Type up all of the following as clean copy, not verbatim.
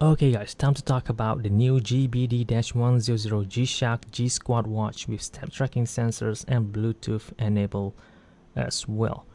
Okay guys, time to talk about the new GBD-100 G-Shock G-Squad watch with step tracking sensors and Bluetooth enabled as well.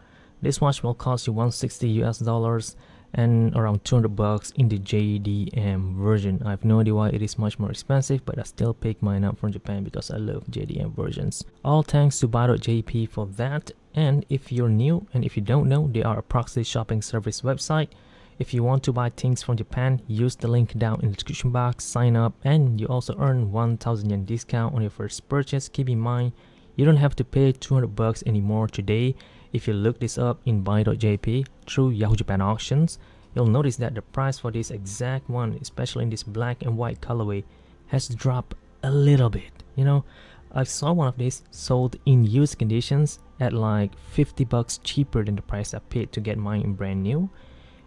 This watch will cost you $160 and around $200 in the JDM version. I have no idea why it is much more expensive, but I still pick mine up from Japan because I love JDM versions. All thanks to buyee.jp for that. And if you're new and if you don't know, they are a proxy shopping service website. If you want to buy things from Japan, use the link down in the description box, sign up, and you also earn 1000 yen discount on your first purchase. Keep in mind, you don't have to pay $200 anymore today. If you look this up in buyee.jp through Yahoo Japan auctions, you'll notice that the price for this exact one, especially in this black and white colorway, has dropped a little bit. You know, I saw one of these sold in used conditions at like $50 cheaper than the price I paid to get mine in brand new.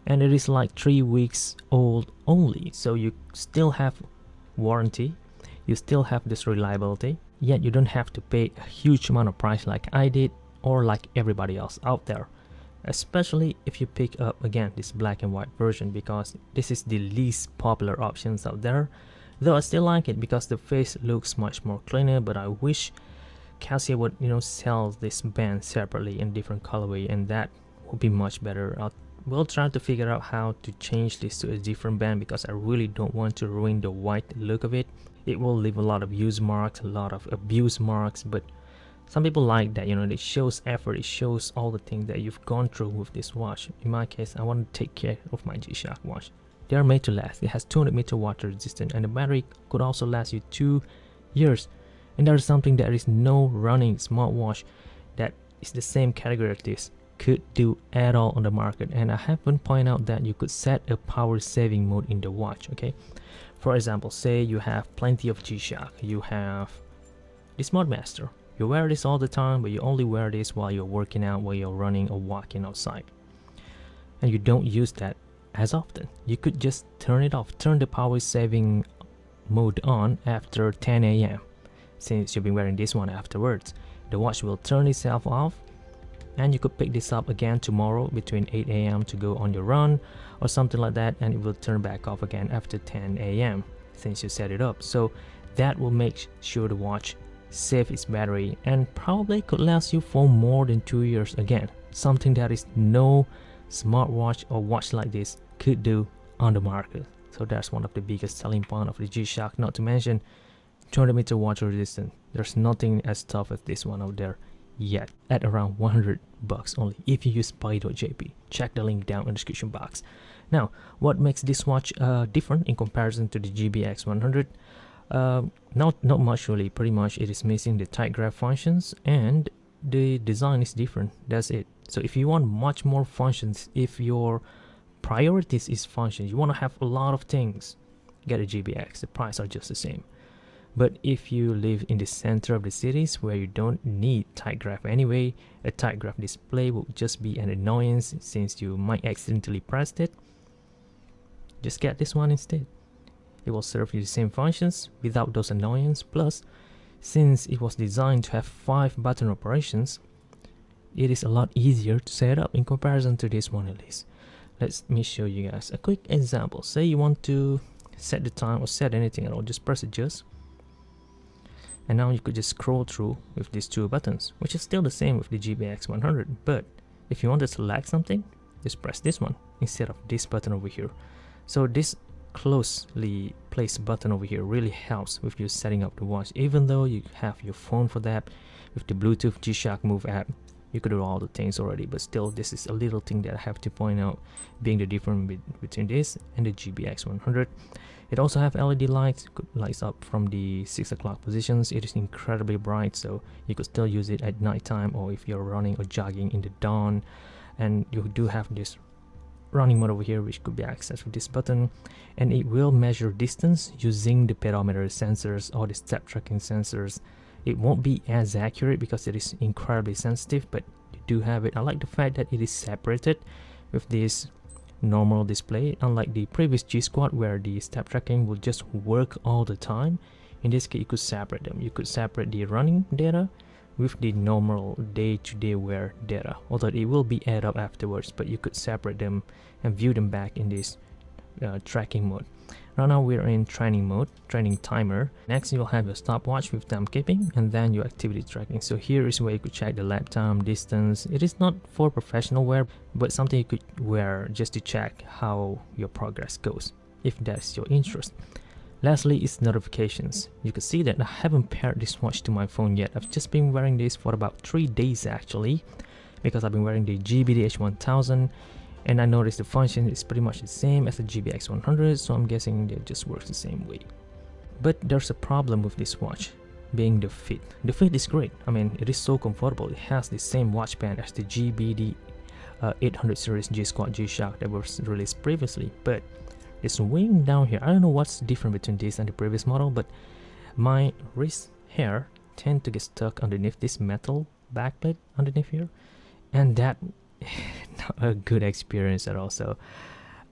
And it is like 3 weeks old only, so you still have warranty, you still have this reliability, yet you don't have to pay a huge amount of price like I did or like everybody else out there, especially if you pick up again this black and white version, because this is the least popular options out there. Though I still like it because the face looks much more cleaner, but I wish Casio would sell this band separately in different colorway, and that would be much better. We'll try to figure out how to change this to a different band because I really don't want to ruin the white look of it. It will leave a lot of use marks, a lot of abuse marks, but some people like that, it shows effort, it shows all the things that you've gone through with this watch. In my case, I want to take care of my G-Shock watch. They are made to last. It has 200 meter water resistance, and the battery could also last you 2 years. And there is something that is no running smartwatch that is the same category as this could do at all on the market. And I haven't pointed out that you could set a power saving mode in the watch. Okay, for example, say you have plenty of G-Shock, you have this Mode Master, you wear this all the time, but you only wear this while you're working out, while you're running or walking outside, and you don't use that as often. You could just turn it off, turn the power saving mode on after 10 a.m. Since you've been wearing this one afterwards, the watch will turn itself off, and you could pick this up again tomorrow between 8 a.m. to go on your run or something like that, and it will turn back off again after 10 a.m. since you set it up. So that will make sure the watch save its battery and probably could last you for more than 2 years again, something that is no smartwatch or watch like this could do on the market. So that's one of the biggest selling point of the G-Shock, not to mention 200 meter water resistance. There's nothing as tough as this one out there yet, at around $100 only if you use buyee.jp. Check the link down in the description box. Now, what makes this watch different in comparison to the GBX-100? Not much really. Pretty much it is missing the tight grab functions and the design is different. That's it. So if you want much more functions, if your priorities is functions, you want to have a lot of things, get a GBX. The price are just the same. But if you live in the center of the cities where you don't need tight graph anyway, a tight graph display will just be an annoyance since you might accidentally press it. Just get this one instead. It will serve you the same functions without those annoyances. Plus, since it was designed to have 5 button operations, it is a lot easier to set up in comparison to this one at least. Let me show you guys a quick example. Say you want to set the time or set anything at all, just press adjust. And now you could just scroll through with these 2 buttons, which is still the same with the GBX-100. But if you want to select something, just press this one instead of this button over here. So this closely placed button over here really helps with you setting up the watch. Even though you have your phone for that, with the Bluetooth G-Shock Move app, you could do all the things already. But still, this is a little thing that I have to point out, being the difference between this and the GBX-100. It also have LED lights, could lights up from the 6 o'clock positions. It is incredibly bright, so you could still use it at nighttime or if you're running or jogging in the dawn. And you do have this running mode over here, which could be accessed with this button, and it will measure distance using the pedometer sensors or the step tracking sensors. It won't be as accurate because it is incredibly sensitive, but you do have it. I like the fact that it is separated with this normal display, unlike the previous G-Squad where the step tracking will just work all the time. In this case, you could separate them. You could separate the running data with the normal day-to-day wear data, although it will be added up afterwards, but you could separate them and view them back in this tracking mode. Right now we're in training mode, training timer. Next you'll have your stopwatch with timekeeping, and then your activity tracking. So here is where you could check the lap time, distance. It is not for professional wear, but something you could wear just to check how your progress goes, if that's your interest. Lastly is notifications. You can see that I haven't paired this watch to my phone yet. I've just been wearing this for about 3 days actually, because I've been wearing the GBD-100, and I noticed the function is pretty much the same as the GBX-100, so I'm guessing it just works the same way. But there's a problem with this watch, being the fit. The fit is great. I mean, it is so comfortable. It has the same watch band as the GBD-800 series G-Shock that was released previously, but this wing down here, I don't know what's different between this and the previous model, but my wrist hair tend to get stuck underneath this metal backplate underneath here, and that not a good experience at all. So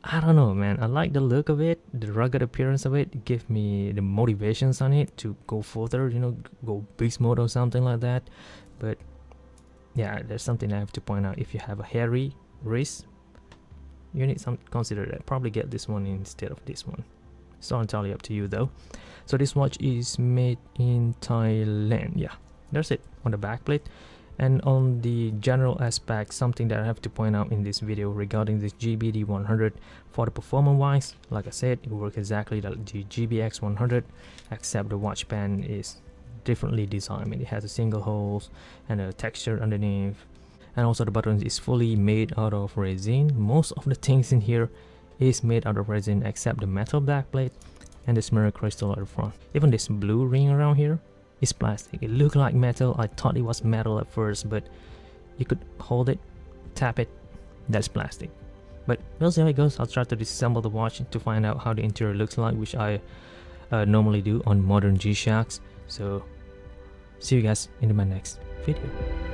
I don't know, man. I like the look of it, the rugged appearance of it. Give me the motivations on it to go further, you know, go beast mode or something like that. But yeah, there's something I have to point out. If you have a hairy wrist, you need some consider that. Probably get this one instead of this one. It's not entirely up to you though. So this watch is made in Thailand. Yeah, that's it on the backplate. And on the general aspect, something that I have to point out in this video regarding this GBD-100, for the performance wise, like I said, it works exactly like the GBX-100, except the watch band is differently designed. I mean, it has a single holes and a texture underneath, and also the button is fully made out of resin. Most of the things in here is made out of resin except the metal backplate and the smear crystal at the front. Even this blue ring around here is plastic. It looked like metal. I thought it was metal at first, but you could hold it, tap it, that's plastic. But we'll see how it goes. I'll try to disassemble the watch to find out how the interior looks like, which I normally do on modern G-Shocks. So see you guys in my next video.